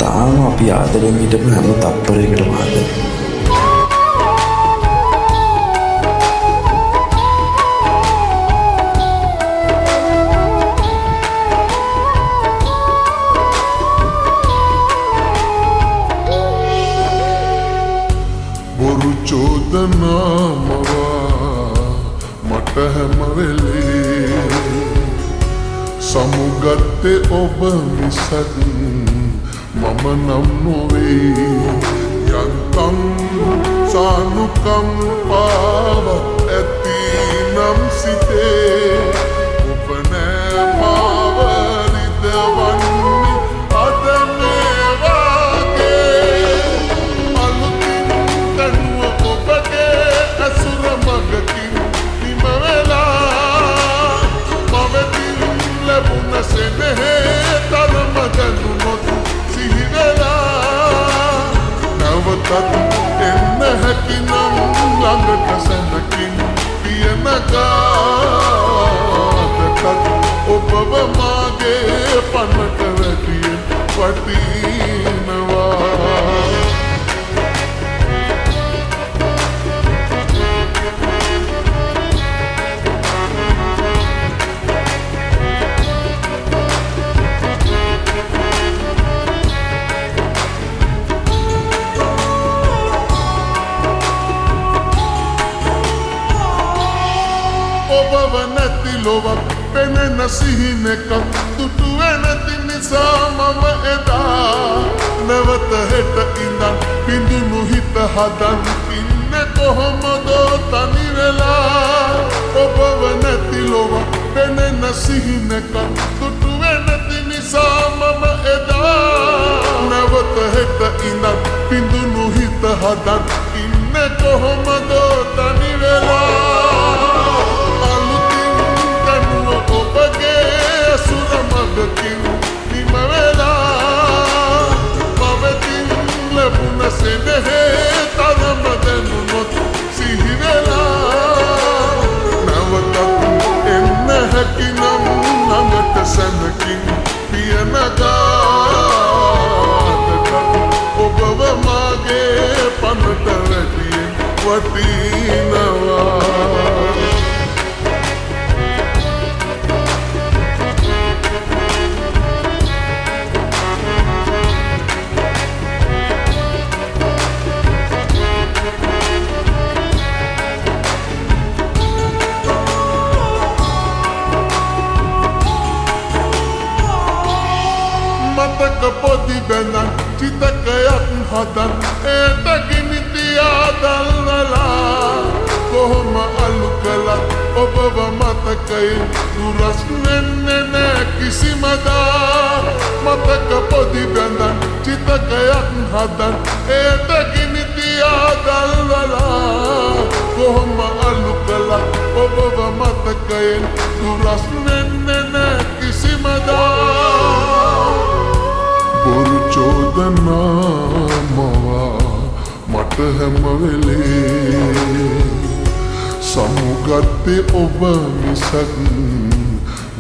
තාම අපි ආදරෙන් හිටපු හැම තප්පරයකටම ආදරේ. බොරු චෝදනා මවා මට හැම වෙලේ සමුගත්තේ ඔබ මිසක් මම නම් නොවේ. යන්තම් සානුකම්පාව ඇති නම් සිතේ ඔබ නෑ මාව රිදවන්නේ අද මේ වාගේ. අලුතින් දැනුව ඔබගේ ඇසුර මගකින් නිම වෙලා මවෙතින් ලැබුණ සෙනෙහේ තරම දැනුනොත් සිහි වෙලා නැවතත් එන්න හැකිනම් ළඟට සැනකින් පියන ගාතටත් ඔබව මාගේ පන්නට වැටියෙන් වටිනවා. ඔබව නැති ලොවක් පෙනෙන සිහිනක දුටු නැති නිසා මම එදා නැවත හෙට ඉඳන් බිඳුණු හිත හදන් ඉන්නේ කොහොමද තනි වෙලා. ඔබව නැති ලොවක් පෙනෙන සිහිනක දුටු නැති නිසා මම එදා නැවත හෙට ඉඳන් බිඳුණු හිත හදන් ඉන්නේ කොහොමද තනි වෙලා. නිම වෙලා මවෙතින් ලැබුණ සෙනෙහේ තරම දැනුනොත් සිහි වෙලා නැවතත් එන්න හැකිනම් ළඟට සැනකින් පියන ගාතටත් ඔබව මාගේ පනට වැටියෙන් වටිනවා. මතක පොඩි බැනන් චිතකයක් හදන් ඒට ගිනි තියා දල්වලා කොහොම අලු කළත් ඔබව මතකයෙන් දුරස් වෙන්නේ නෑ කිසිමදා. මතක පොඩි බැනන් චිතකයක් හදන් ඒට ගිනි තියා දල්වලා කොහොම අලු කළත් ඔබව මතකයෙන් දුරස් වෙන්නේ නෑ කිසිමදා. බොරු චෝදනා මවා මට හැම වෙලේ සමුගත්තේ ඔබ මිසක්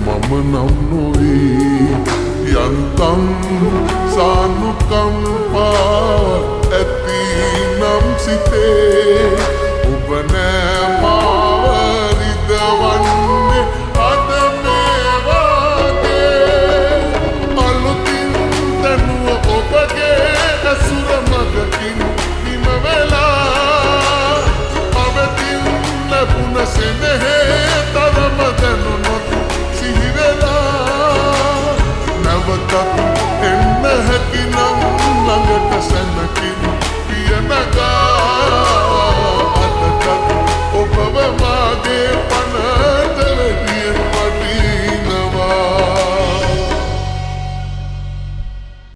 මම නම් නොවේ. යන්තම් සානුකම්පාව ඇති නම් සිතේ ඔබ නෑ මාව රිදවන්නේ අද මේ වාගේ. අලුතින් දැනුව ඔබගේ ඇසුර මගකින් නිම වෙලා මවෙතින් ලැබුණ සෙනෙහේ තරම දැනුනොත් සිහි වෙලා නැවතත්